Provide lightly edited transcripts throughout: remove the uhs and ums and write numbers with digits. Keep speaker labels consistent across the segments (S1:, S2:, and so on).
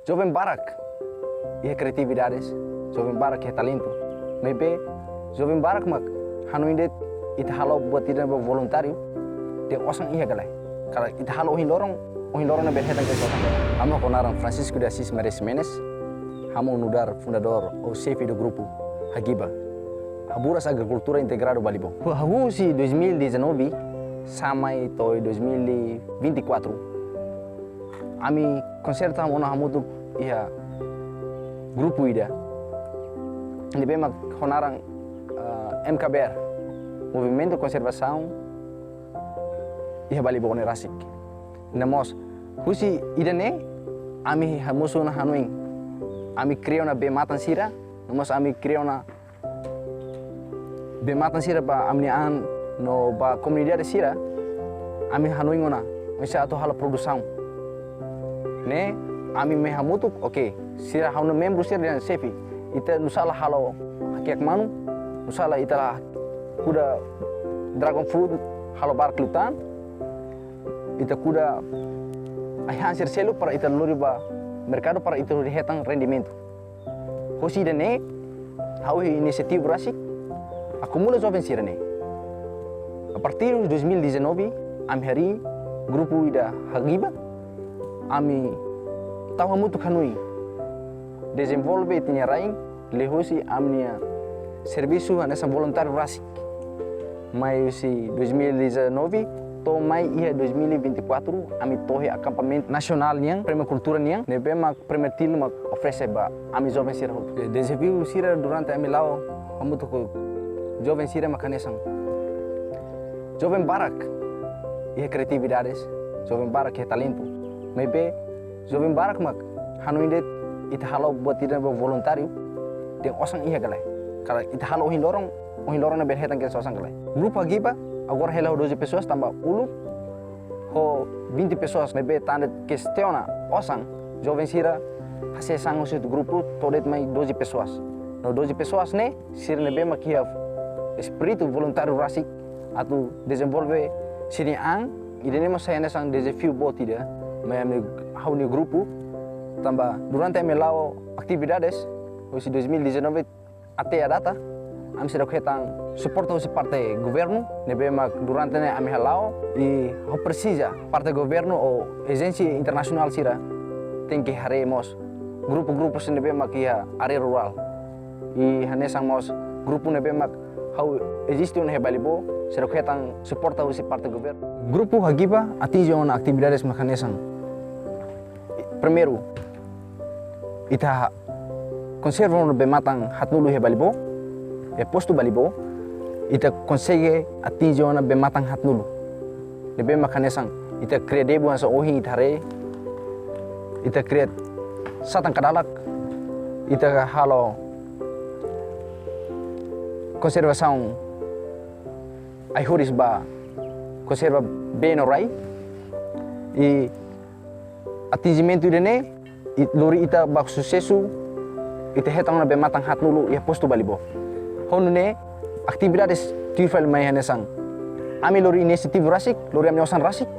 S1: Jovem Barak e criatividades, Jovem Barak e talento. Maybe Jovem Barak mak hanuindet ita halo buat tidak voluntário de osang iya galai. Kalau ita halo ohin lorong na berhetan ke osang. Amo konaran Francisco de Assis Mares Menes, amo nudar fundador o chefe do grupo Hagiba. Haburas Agricultura Integrado Balibo. Hagu si 2019 sampai to 2024. Ami conserta una hamutu ia grupo ida. Ini bema honarang MKBR, Movimento Conservação ia Balibo ne rasik. Namos husi ida ne ami hamusu na hanuing. Ami kriou na bematan sira, namos ami kriou na bematan sira ba amnian no ba comunidade sira ami hanuing ona misa ato hala produção ne ami me hamutuk oke sira hauna membro sira dan sefi ita nusala halo hakiak manu nusala ita kuda dragon fruit halo bar klutan ita kuda ai hansir selu para ita lori ba mercado para ita lori hetang rendimento hosi dane hau inisiatif rasik acumula jovens sirene. A partir de 2019, ami hari grupo ida Hagiba, ami tahu muito kanui, desenvolve tinha raing, lehosi amnia serviço nessa voluntário rasik. Mai si 2019, to mai ia 2024, ami tohe acampamento nacional niang, prema cultura niang, nebe mak premetil mak oferece ba ami jovens sira. Desafio sira durante ami lao, amuto ko Jovem sira makanesang. Jovem Barak e criatividades, Jovem Barak e talento. Maybe Jovem Barak mak hanuindet ita halo buat tidak voluntário de osang iya galai. Kalau ita halo ohin lorong na berhetan ke osang galai. Grupo Hagiba agora hela 12 pessoas tambah ulu ho 20 pessoas maybe tanda questiona osang Jovem sira hase sango situ grupo todet mai 12 pessoas. No 12 pessoas ne sira nebe mak espírito voluntário rasik atau desenvolve siniang idene saya nesang desafio botida mayam hau ni grupo tambah durante melao actividades hoje 2019 até a data am sira ketang suporta hoje parte governo nebe mak durante ne am halao e ho precisa parte governo ou agência internacional sira tem que haremos grupo nebe mak ia area rural e hanesang mos grupo nebe mak how existe un Balibo, se ketang suporta usi parte governo. Grupo Hagiba atinge una actividades mecanisang. Primeiro, ita conserva un bematang hatnulu Balibo, e posto Balibo, ita consegue atinge una bematang hatnulu. Nebe mecanisang, ita crea debu sa ohi itare, ita crea satang kadalak, ita halo conservação ai horis ba conserva bem o rai e atingimento dene lori ita ba sucesso ita hetang na bematang hatnulu e posto Balibo hono ne atividades tifal mai hanesang ami lori inisiatif rasik lori ami osan rasik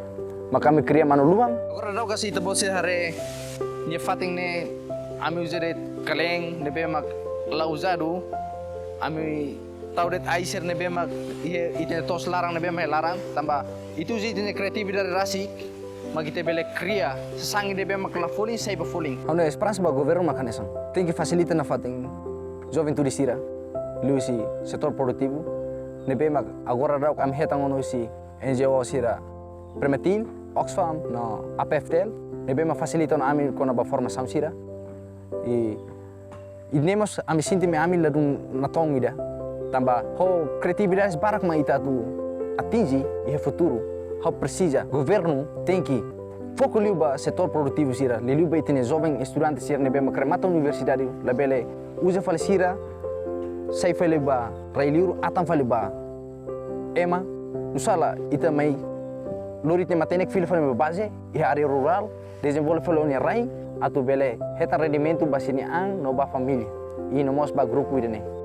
S1: maka mi kriya manuluang agora daw kasi ita bose hare ni fating ne ami uzere kaleng nebe mak lauzado ami taudet aiser nebe mak ite tos larang nebe mak larang tambah itu sih ite kreatividade rasik magite bele kria sesangi nebe mak la foling sai ba foling hone esperança ba governo makanesang tem que facilita na fating juventude sira luisi setor produtivo nebe mak agora rau am hetang ono si NGO sira Premetil Oxfam no APFTL nebe mak facilita no ami kona ba formação sira e idnemos ami sinti me ami ladung natong ida tambah ho criatividades barak ma ita tu atingi e futuro ho precisa governo tem que foco liuba setor produtivo sira liuba itene jovem estudante sira nebe makremata universidade labele usa fale sira sai fale ba railiur atam fale ba ema usala ita mai lori te matenek file fale base e área rural desenvolve fale oni rai atu bele heta rendimento basini ang no ba família e no mos ba grupo idene